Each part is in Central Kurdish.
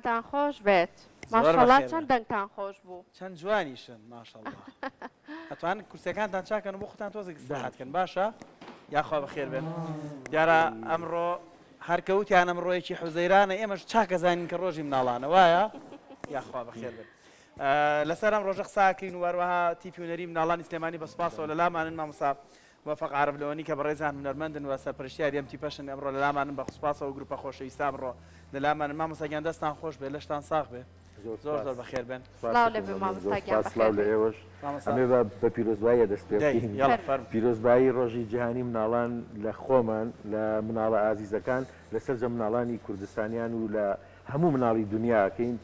دەنگتان خۆش بێت ماشەڵڵا چەند دەنگتان خۆش بوو چەند جوانیشن ماشەڵڵا ئەتوان کورسەکانتان چاکەن بۆ خۆتان تۆزێک استراحەتکەن باشە یاخوا بەخێر بێن دیارە ئەمڕۆ هەرکەوتیان ئەمڕۆیەکی حوزەیرانە ئێمەش چاکەزانین کە ڕۆژی مناڵانە وایە یاخوا بەخێر بێن لەسەر ئەم ڕۆژە قساکەین و وەروەها تیپی هونەری مناڵانی سلێمانی بەسپاسەوە لە لامانن مامۆستا موفق عرب لەوەنی کە بەڕێزان هونەرمەندن و سەرپەرشتیاری ئەم تیپەشن ئەمڕۆ لە لامانن بە خسپاسەوە گروپە خۆشەویستە ئەمڕۆ لە لامانن مامۆستاگیان دەستان خۆش بێ لەشتان ساغ بێ زۆر زۆر بەخێر بێن سڵاو لەبێ مامۆستاگیان بەخێر لە ئێوەش ئەمێ بە پیرۆزباییە دەست پێ بکەین پیرۆزبایی ڕۆژی جیهانی مناڵان لە خۆمان لە مناڵە ئازیزەکان لەسەر جە مناڵانی کوردستانیان و لە هەموو مناڵی دنیاکەین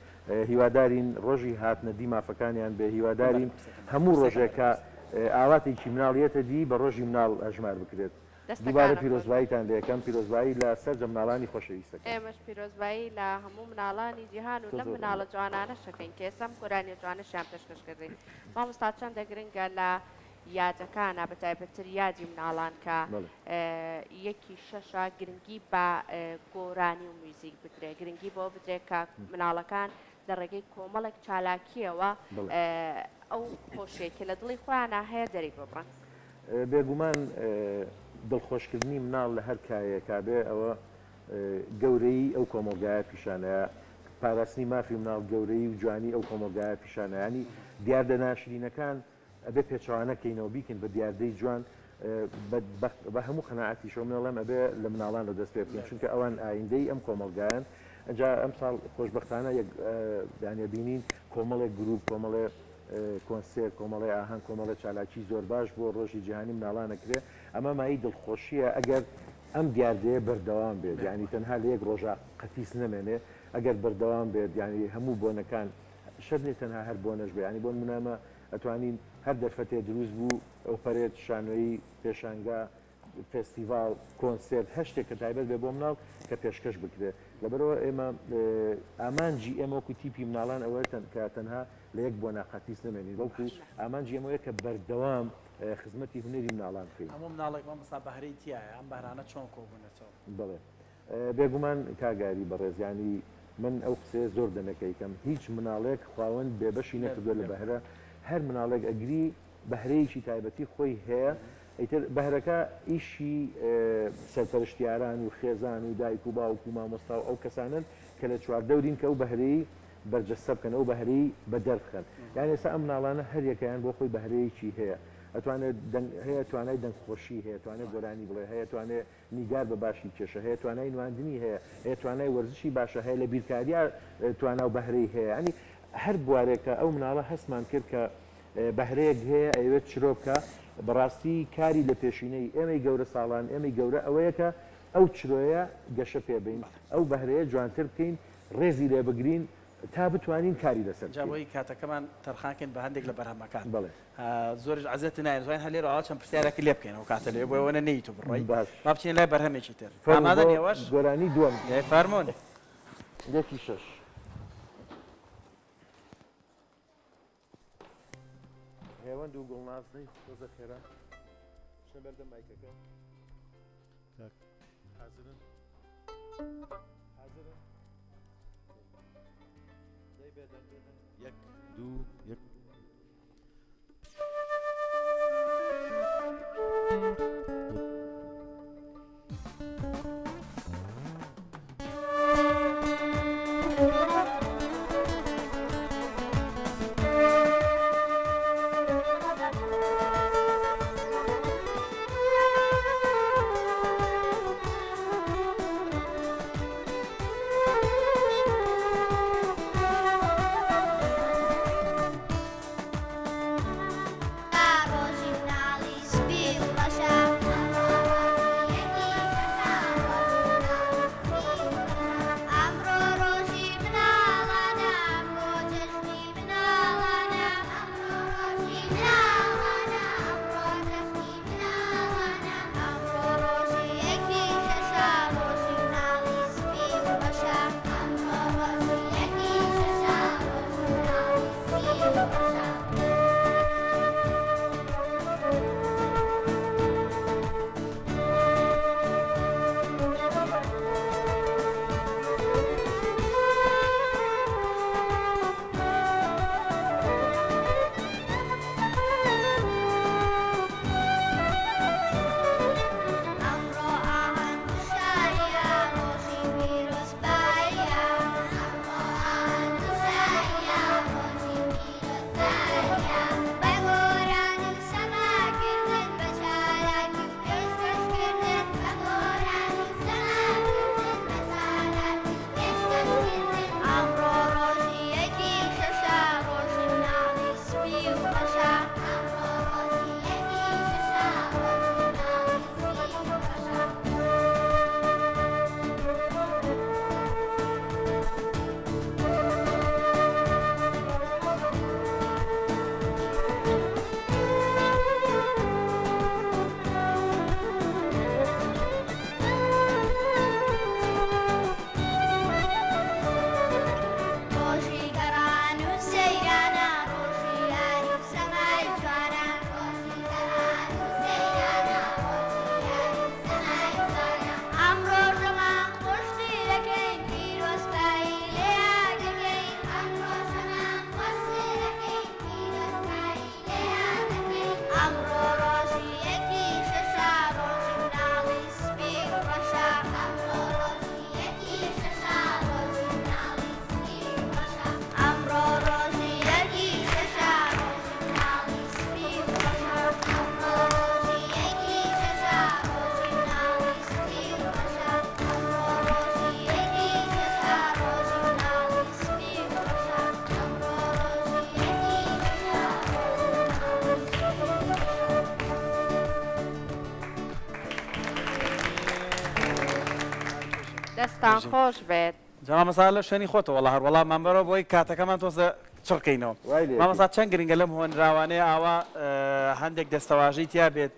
هیوادارین ڕۆژی هاتنە دیمافەکانیان بێ هیوادارین هەموو ڕۆژێکە ئاواتێکی مناڵیەتە دی بە ڕۆژی مناڵ ئەژمار بکرێت دووبارە پیرۆزباییتان لە یەکەم پیرۆزبایی لە سەرجە مناڵانی خۆشەویستەکە ئێمەش پیرۆزبایی لە هەموو مناڵانی جیهان و لەم مناڵە جوانانە شەکەین کە ئێستا گۆرانی جوانەشیان پێشکەشکردین مامۆستا چەندە گرنگە لە یادەکانە بەتایبەتتر یادی مناڵان کە یەکی شەشە گرنگی بە گۆرانی و موزیک بدرێ گرنگی بۆ بدرێ کە مناڵەکان لە ڕێگەی کۆمەڵێک چالاکیەوە ئەو خۆشیێکی لە دڵی خۆیانە هەیە دەری ببڕن بێگومان دڵخۆشکردنی مناڵ لە هەر کایەکا بێ ئەوە گەورەی ئەو کۆمەلگایە پیشانەیە پاراستنی مافی مناڵ گەورەی و جوانی ئەو کۆمەلگایە پیشانەیانی دیاردەناشرینەکان ئەبێ پێچوانەکەینەوە بیکن بە دیاردەی جوان بە هەموو قەناعەتی شەو منەڵێم ئەبێ لە مناڵان لە دەست پێ بکەین چونکە ئەوان ئایندەی ئەم کۆمەلگایان ئەجا ئەم ساڵ خۆشبەختانە یانە بینین کۆمەڵێک گروپ کۆمەڵێ کۆنسێر کۆمەڵی ئاهەنگ کۆمەڵە چالاکی زۆر باش بۆ ڕۆژی جیهانی مناڵانەکرێ ئەمە مای دڵخۆشیە ئەگەر ئەم دیاردەیە بەردەوام بێت ینی تەنها لە یەک ڕۆژە قەتیس نەمێنێ ئەگەر بەردەوام بێت ینی هەموو بۆنەکان شەرنێت تەنها هەر بۆنەش بێ ینی بۆ منامە ئەتوانین هەر دەرفەتێ دروست بوو ئەو پەرێت شانۆیی پێشانگا فستیڤال کۆنسرت هەشتێک کە تایبەت بێ بۆ مناڵ کە پێشکەش بکرێت لەبەرەوە ئێمە ئامانجی ئێمەوەکو تیپی مناڵان ئەوە کە تەنها لە یەک بۆ ناقەتیس نمێنین بەڵکو ئامانجی ئەمەوەیە کە بەردەوام خزمەتی هونەری مناڵان بکەین هەموو مناڵێک مامۆستا بەهرەی تایە ئەم بارانە چۆن کۆبوونەتەوە بڵێ بێگومان کاگاری بەڕێزیانی من ئەو قسەیە زۆر دەنەکەیکەم هیچ مناڵێک خاوەن بێبەشی نەکردووە لە بەهرە هەر مناڵێک ئەگری بەهرەیەکی تایبەتی خۆی هەیە ئیتر بەهرەکە ئیشی سەرپەرشتیاران و خێزان و دایک و باوک و مامۆستا و ئەو کەسانن کە لە چواردەورین کە ئەو بەهرەی بەرجەستە بکەن ئەو بەهرەی بە دەربخەن یان ئێستا ئەم مناڵانە هەر یەکەیان بۆ خۆی بەهرەیەکی هەیە ئەتوانێت هەیە توانای دەنگخۆشی هەیە توانێت گۆرانی بڵێ هەیە توانێت نیگار بە باشی کێشە هەیە توانای نواندنی هەیە هەیە توانای وەرزشی باشە هەیە لە بیرکاریە توانا و بەهرەی هەیە ینی هەر بوارێکە ئەو مناڵە هەستمان کرد کە بەهرەیەک هەیە ئەوێت چرۆ بکە بەڕاستی کاری لە پێشینەی ئێمەی گەورە ساڵان ئێمەی گەورە ئەوەیە کە ئەو چرۆیە گەشە پێبین ئەو بەهرەیە جوانتر بکەین ڕێزی لێ بگرین تا بتوانین کاری لەسەر جاوەی کاتەکەمان تەرخانکەن بە هەندێک لە بەرهەمەکان بڵێ زۆرش عزت نایە زوین هەلێ ڕاوە چەند پرسیارێکی لێ بکەین ئەو کاتە لێ بۆەوە نەیت و بڕۆی با بچین لای بەرهەمێکی تر ئامادەن ئێوەش گۆرانی دووەم فەرموون یەکی شەش هێوەند و گوڵناسنەی خۆزە خێرا شنە بەردەم مایکەکە حازرن حازرن دەی بێدەم بێدەم یەک دوو یەک دەستان خۆش بێت جا مامەسا لە شوێنی خۆتەوە وڵا هەر وەڵام مامبەرەوە بۆی کاتەکەمان تۆزە چڕکەینەوە وای لێ مامەسا چەند گرنگە لەم هۆنراوانەیە ئاوا هەندێک دەستەواژەی تیا بێت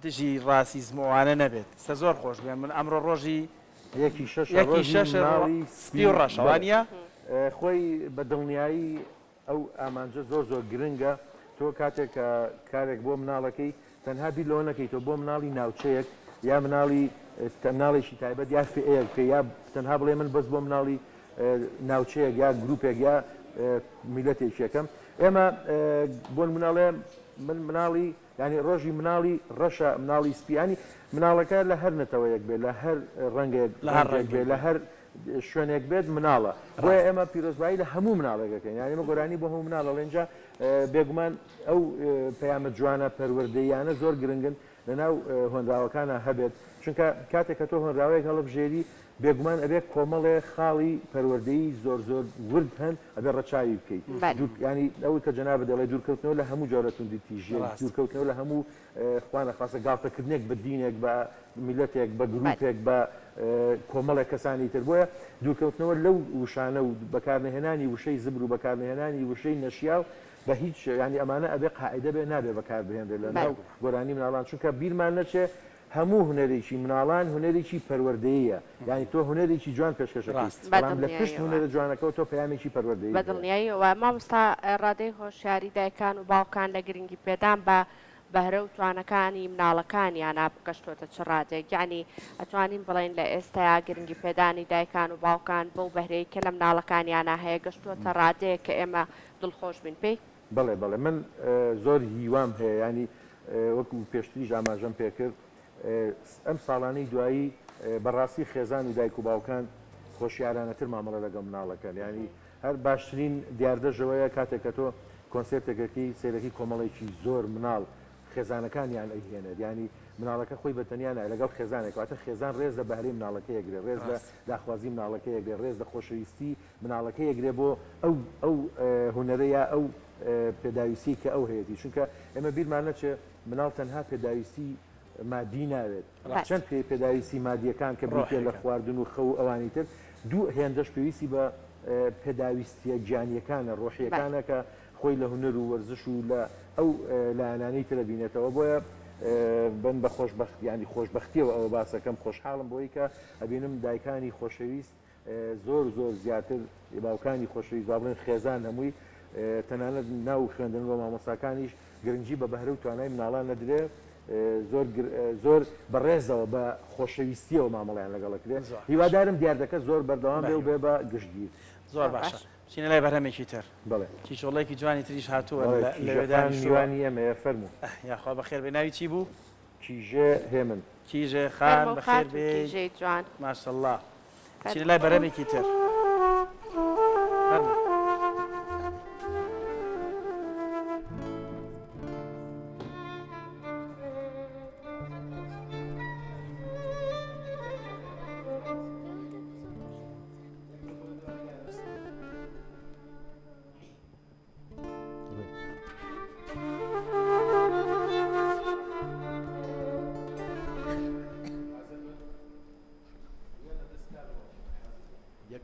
دژی ڕاسیزمەوانە نەبێت سە زۆر خۆش بێن من ئەمڕۆ ڕۆژی یەکی شەش یەکی شەش مناڵی سپی و ڕەشەوانە خۆی بە دڵنیایی ئەو ئامانجە زۆر زۆر گرنگە تۆ کاتێک کە کارێک بۆ مناڵەکەی تەنها بیر لەوە نەکەی تۆ بۆ مناڵی ناوچەیەک یا مناڵی مناڵێکی تایبەت یا فئەیەک پێ یا تەنها بڵێ من بەس بۆ مناڵی ناوچەیەک یا گروپێک یا میلەتێکیەکەم ئێمە بۆ مناڵێ من مناڵی ینی ڕۆژی مناڵی ڕەشە مناڵی سپیانی مناڵەکە لە هەر نەتەوەیەک بێت لە هەر ڕەنگێک بێت لە هەر شوێنێک بێت مناڵە بۆیە ئێمە پیرۆزبایی لە هەموو مناڵێکەکەین یانی ئمە گۆرانی بۆ هەموو مناڵە لەنجا بێگومان ئەو پەیامە جوانە پەروەردەیانە زۆر گرنگن لەناو هۆنراوەکانە هەبێت چونکە کاتێک کە تۆ هۆنراوەیەک هەڵبژێری بێگومان ئەبێت کۆمەڵێ خاڵی پەروەردەی زۆر زۆر ورد هەن ئەبێ ڕەچاوی بکەیت ینی ئەوەی کە جەنابە دەڵێ دوورکەوتنەوە لە هەموو جۆرەتوندی تیژێ دوورکەوتنەوە لە هەموو خوانە خاصە گاڵتەکردنێک بە دینێک بە میلەتێک بە گروپێک بە کۆمەڵێک کەسانی تر بۆیە دوورکەوتنەوە لەو وشانە و بەکارنهێنانی وشەی زبر و بەکارنهێنانی وشەی نەشیاو بە هیچ ینی ئەمانە ئەبێ قاعدە بێ نابێ بەکاربهێنرێت لە ناو گۆرانی مناڵان چونکە بیرمان نەچێ هەموو هوەرێکی مناڵان هوەرێکی پەروەردەیە یعنی تۆ هوەرێکی جوان پێشکەشەکەیت بەڵام لە پشت هوەرە جوانەکەەوە تۆ پەیامێکی پەروەردەیە بەدڵنیاییەوە مامۆستا ڕادەی هۆشیاری دایکان و باوکان لە گرنگی پێدان بە بەهرە و توانەکانی مناڵەکانیانە بگەشتۆتە چ ڕادێک یعنی ئەتوانین بڵێن لە ئێستایا گرنگی پێدانی دایکان و باوکان بەو بەهرەیە کە لە مناڵەکانیانە هەیە گەشتۆتە ڕادەیە کە ئێمە دڵخۆش بین پێی بڵێ بڵێ من زۆر هیوام هەیە ینی وەکو پێشتریش ئاماژەم پێکرد ئەم ساڵانەی دوایی بەڕاستی خێزان و دایک و باوکان خۆشیارانەتر مامەڵە لەگەڵ مناڵەکەن ینی هەر باشترین دیاردەژەوەیە کاتێک کە تۆ کۆنسێرتێکەکەی سێرەکی کۆمەڵێکی زۆر مناڵ خێزانەکانیان ئەیهێنێت ینی مناڵەکە خۆی بەتەنیانە لەگەڵ خێزانێک واتە خێزان ڕێز لە بەهرەی مناڵەکە یەگرێ ڕێز لە داخوازی مناڵەکە یەگرێ ڕێز لە خۆشەویستی مناڵەکە یەگرێ بۆ ئەو هوەرەیە ئەو پێداویستی کە ئەو هەیەی چونکە ئێمە بیرمان نەچێ مناڵ تەنها پێداویستی مادی ناوێت چەند پێداویستی مادیەکان کە بریتێ لە خواردن و خەو ئەوانی تر دوو هێندەش پێویستی بە پێداویستیە گیانیەکانە ڕۆحیەکانە کە خۆی لە هوەر و وەرزش و لە ئەو لایەنانەی ترە بینێتەوە بۆیە بن بە خۆشبەخت ینی خۆشببختیەوە ئەوە باسەکەم خۆشحاڵم بۆی کە ئەبینم دایکانی خۆشەویست زۆر زۆر زیاتر باوکانی خۆشەویست با بڵێن خێزان هەمووی تەنانەت ناو خوێندن بە مامۆستاکانیش گرنگی بە بەهرە و توانای مناڵان نەدرێ زۆر بەڕێزەوە بە خۆشەویستیەوە مامەڵیان لەگەڵەکرێت هیوادارم دیاردەکە زۆر بەردەوام بێ و بێ بە گشتگیر زۆر باشە چینە لای بەرهەمێکی تر بڵێ کیشۆڵێکی جوانی تریش هاتووە لەوێدانی ئەمەیە فەرموو یاخوا بەخێر بێ ناوی چی بوو کیژێ هێمن کیژێ خان بەخێر بێ جوان ماشەڵڵا چینە لای بەرهەمێکی تر یەک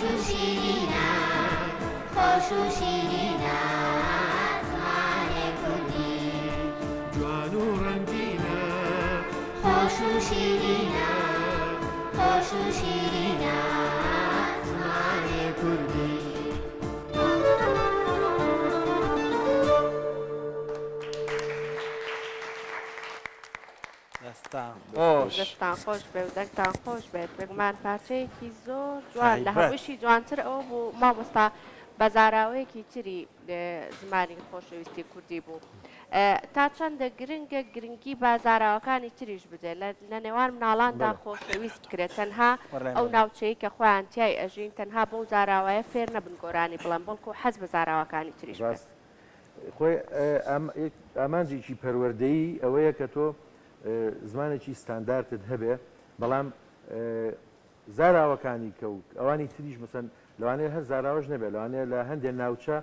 و شیرینە خۆش و شیرینە زمانی کوردی جوان و ڕەنگینە خۆش و شیرینە خۆش و شیرینە زمانی کوردی دەستان خۆش دەستان خۆش بێ و دەنگتان خۆش بێت بگومان پارچەیەکی زۆر جوان لە هەمووشی جوانتر ئەو بوو مامۆستا بەزاراوەیەکی تری زمانی خۆشەویستی کوردی بوو تا چەندە گرنگە گرنگی بازاراوەکانی تریش بدێت لە نێوان مناڵاندا خۆشەویست بکرێت تەنها ئەو ناوچەیە کە خۆیان تیای ئەژین تەنها بەو زاراوایە فێر نەبن گۆرانی بڵێن بەڵکو حەز بە زاراوەکانی تریش بێت خۆی ئامانجێکی پەروەردەیی ئەوەیە کە تۆ زمانێکی ستانداردت هەبێ بەڵام زاراوەکانی کەوت ئەوانی تریش مەسەن لەوانەیە هەر زاراوەش نەبێت لەوانەیە لە هەندێک ناوچە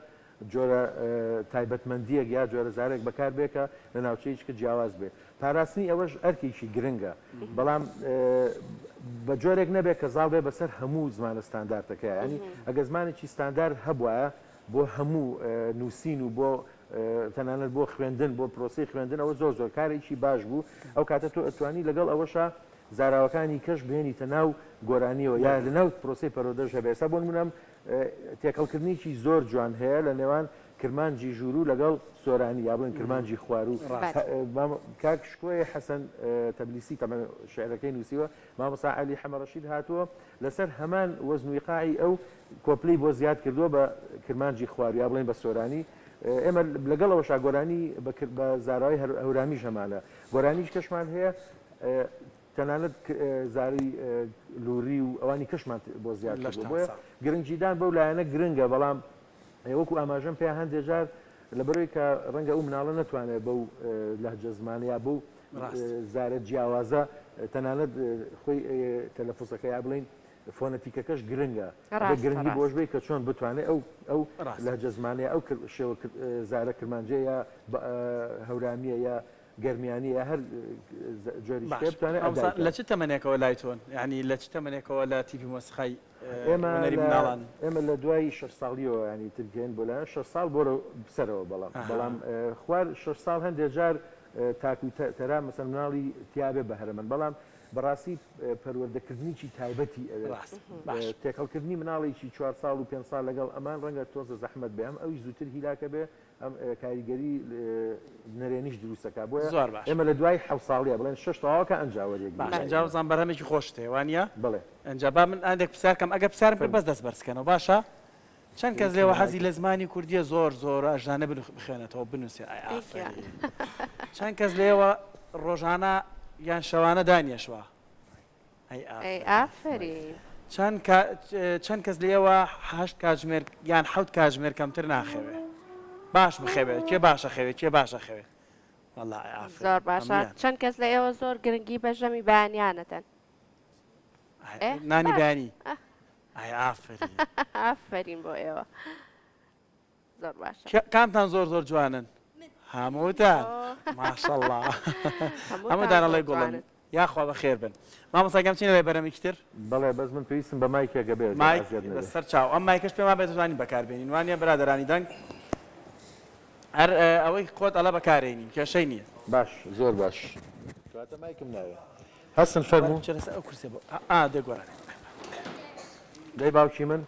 جۆرە تایبەتمەندیەک یا جۆرە زارێک بەکار بێکە لە ناوچەیەکە جیاواز بێ پاراستنی ئەوەش ئەرکێکی گرنگە بەڵام بە جۆرێک نەبێت کە زاڵ بێ بەسەر هەموو زمانە ستانداردەکە ینی ئەگە زمانێکی ستاندارد هەبووە بۆ هەموو نووسین و بۆ تەنانەت بۆ خوێندن بۆ پرۆسی خوێندن ئەوە زۆر زۆر کارێکی باش بوو ئەو کاتە تۆ ئەتوانی لەگەڵ ئەوەشە زاراوەکانی کەش بهێنیتە ناو گۆرانیەوە یا لە ناو پرۆسی پەرۆدەش هەبێ ئێستا بۆ نمونەم تێکەڵکردنیکی زۆر جوان هەیە لە نێوان کرمانجی ژوور و لەگەڵ سۆرانی یا بڵێن کرمانجی خوار و کاک شکۆی حەسەن تەبلیسی تەمەن شعرەکەی نووسیوە مامۆستا عەلی حەمەڕەشید هاتووە لەسەر هەمان وەزن و ویقاعی ئەو کۆپلەی بۆ زیاد کردووە بە کرمانجی خوار یا بڵێن بە سۆرانی ئێمە لەگەڵەوەشا گۆرانی بە زاراوی هەورامیش هەمانە گۆرانیش کەشمان هەیە تەنانەت زاری لووری و ئەوانی کەشمان بۆ زیاد بۆیە گرنگجیدان بەو لایەنە گرنگە بەڵام وەکو ئاماژەم پێ هەندێک جار لەبەرەوەی کە ڕەنگە ئەو مناڵە نەتوانێت بەو لەهجە زمانەیە بەو زارە جیاوازە تەنانەت خۆی تەلەفۆزەکە یا بڵین فۆنەتیکەکەش گرنگە گرنگی بۆش بێ کە چۆن بتوانێت ئەو لەهجە زمانەیە ئەو شێوە زارە کرمانجەیە یا هەورامیە یا گەرمیانی هەر جۆری بتوانێت لە چ تەمەنێکەوە لای تۆن یعنی لە چ تەمەنێکەوە لە تیپی مۆسیقای ئێمە لە دوای 6 ساڵیەوە ینی ترگەین بۆ لایەن 6 ساڵ بۆ بسەرەوە بەڵام خوار 6 ساڵ هەندێک جار تاکو تەرا مەسەن مناڵی تیابێ بە هەرمەن بەڵام بەڕاستی پەروەردەکردنیی تایبەتی تێکەڵکردنی مناڵێکی 4 ساڵ و 5 ساڵ لەگەڵ ئەمان ڕەنگە تۆزە زەحمەت بێ ئەم ئەوی زووتر هیلاکە بێ ئەم کاریگەری نەرێنیش دروستەکە بۆیە ئێمە لە دوای 7 ساڵیە بڵێن 6 تاواکە ئەنجاوەرێک ئەنجاوزان بەرهەمێکی خۆشتێ وانە بڵێ ئەنجابا من ئەندێک پرسیارکەم ئەگە پرسیارم کرد بەس دەست بەرزکەنەوە باشە چەند کەس لێوە حەزی لە زمانی کوردیە زۆر زۆر ئەژانە بخوێنێتەوە بنووسێ چەند کەس لێوە ڕۆژانە یان شەوانە دانیێشوە ئافرین چەند کەس لێوە 8 کاتژمێر یان 7 کاتژمێر کەمتر ناخەوێ باش بخەوێت کێ باشە خەوێت کێ باشە خەوێت زۆر باشە چەند کەس لە ئێوە زۆر گرنگی بە ژەمی بەیانیانەتەن نانی بەیانی ئافرین بۆ ئێوە زۆر باشە کامتان زۆر زۆر جوانن هەمووتان ماشەڵڵا هەمووتان ئەڵێ گوڵن یاخوا بە خێر بن مامۆستاگەم چینە لێ بەرەمێکتر بەڵێ بەس من پێویستم بە مایکێکە بێت بەسەر چاو ئەم مایکەش پێما بێت توانین بەکاربێنین وانە برادەرانی دەنگ هەر ئەوەی خۆت ئەڵە بەکارێنی کێشەی نییە باش زۆر باش مایکم ناوێ هەستن فەرموو ئەو کورسێ بۆ دەگۆڕێ دەی باوکی من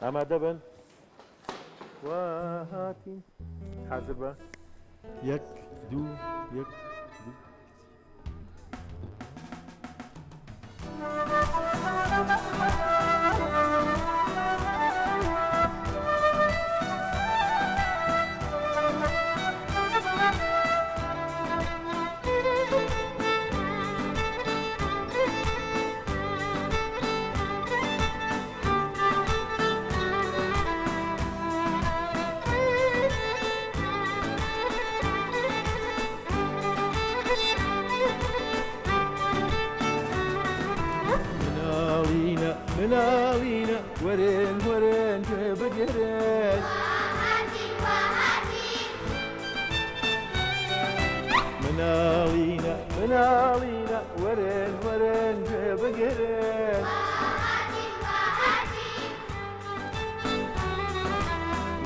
ئامادە بن هاتین حازر بە 1 2 1 مناڵینە وەرێن وەرێن گوێ بگەرێن مناڵینە وەرێن وەرێن گوێ بگەرێن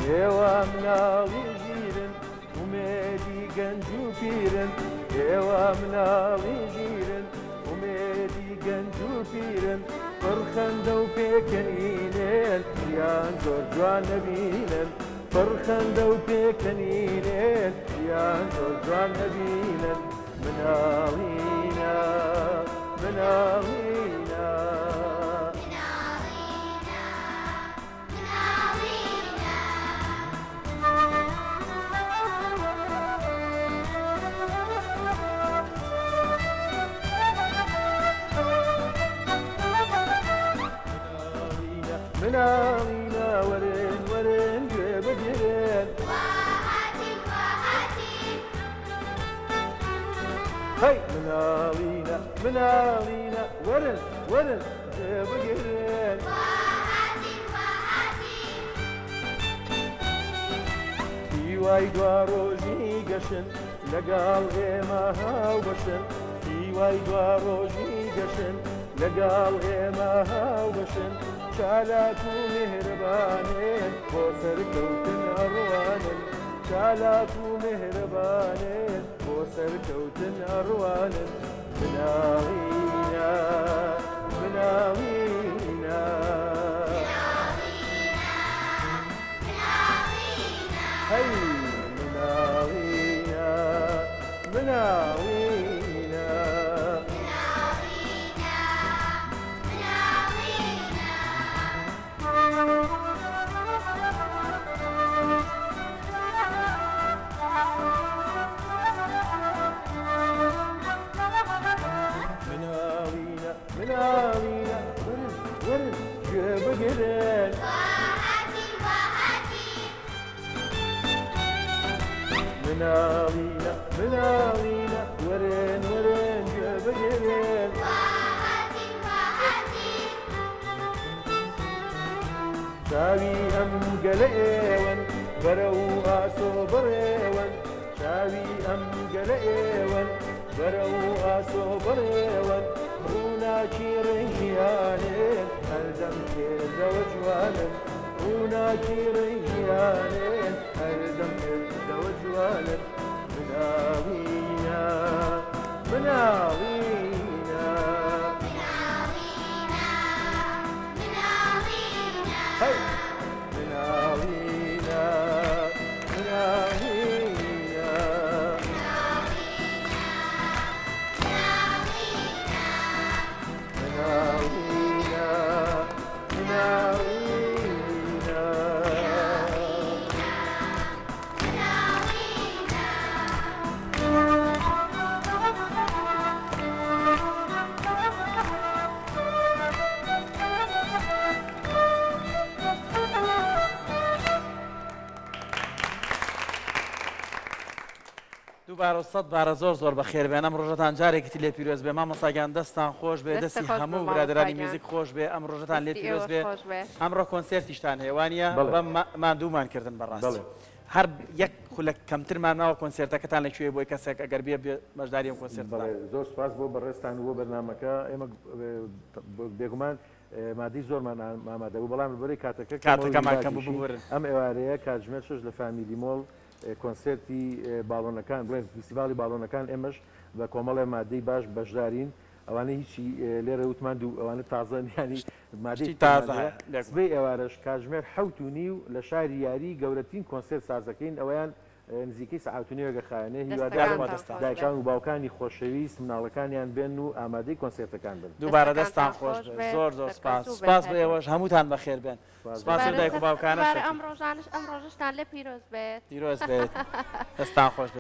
ئێوە مناڵی ژیرن ومێدی گەنج و پیرن ئێوە مناڵی ژیرن ومێدی گەنج و پیرن پڕخەندە و پێکەنینێن یان زۆر جوان نەبینن پڕخەندە و پێکەنینێن یان زۆر جوان نەبینن مناڵینە مناڵینە مناڵینە وەرن وەرن گوێ بگرن هەی مناڵینە مناڵینە وەرن وەرن گوێ بگرن هیوای دوا ڕۆژی گەشن لەگەڵ ئێمە هاو بەشن هیوای دوا ڕۆژی گەشن لەگەڵ ئێمە هاو بەشن چالاک و مهربانێن بۆ سەرکەوتن ئەڕوانن چالاک و مهربانێن بۆ سەرکەوتن ئەڕوانن مناڵینە مناڵینە هەی مناڵینە مناڵینە مناڵینە وەرن وەرن گوێ بگرن مناڵینە مناڵینە وەرن وەرن گوێ بگرن چاوی ئەم گەلە ئێوەن بەرە و ئاسۆ بڕێوەن چاوی ئەم گەلە ئێوەن بەرە و ئاسۆ بڕێوەن ڕووناکی ڕێژیانێن هەردەم تێزەوە جوانن ڕووناکی ڕێژیانێن هەردەم تێزەوە جوانن مناڵینە مناڵینە هەی مناڵینە مناڵینە مناڵینە مناڵینە دووبارە و سەد بارە زۆر زۆر بەخێربێن ئەم ڕۆژەتان جارێکی لێ پیرۆز بێ مامۆستاگیان دەستان خۆش بێ دەستی هەموو برادرانی میوزیک خۆش بێ ئەم ڕۆژەتان لێ پیرۆز بێ ئەمڕۆ کۆنسێرتیشتان هێوانە بە ماندوومان کردن بەڕاستی هەر یەک خولەک کەمترمان ناوە کۆنسێرتەکەتان لەکوێ بۆی کەسێک ئەگەر بێ بەشداری ئەم کۆنسێرت زۆر سپاس بۆ بەڕێستان بۆ بەرنامەکە ئێمە بێگومان مادی زۆرمان ئامادەبوو بەڵام بەرەی کاتەکەمان کەم ببورن ئەم ئێوارەیە کاتژمێر شش لە فامیلی مۆڵ کۆنسێرتی باڵۆنەکان بڵێن فیستیڤاڵی باڵۆنەکان ئێمەش بە کۆمەڵێ مادەی باش بەشدارین ئەوانە هیچی لێرە وتمان دوو ئەوانە تازەنیانی مادەی تازەبێ ئێوارەش کاتژمێر 7:30 لە شاری یاری گەورەترین کۆنسێرت سازەکەین ئەویان نزیکەی سەعاتونیوەگە خایەنێ هیوادارم دایکان و باوکانی خۆشەویست مناڵەکانیان بێن و ئامادەی کۆنسێرتەکان بن دووبارە دەستان خۆش زۆر زۆر سپاس سپاس بۆ ئێوەش هەمووتان بەخێر بێن سپاس دایک و باوکانە ئەم ڕۆژانش ئەم ڕۆژشتان لێ پیرۆز بێت پیرۆز بێت دەستان خۆش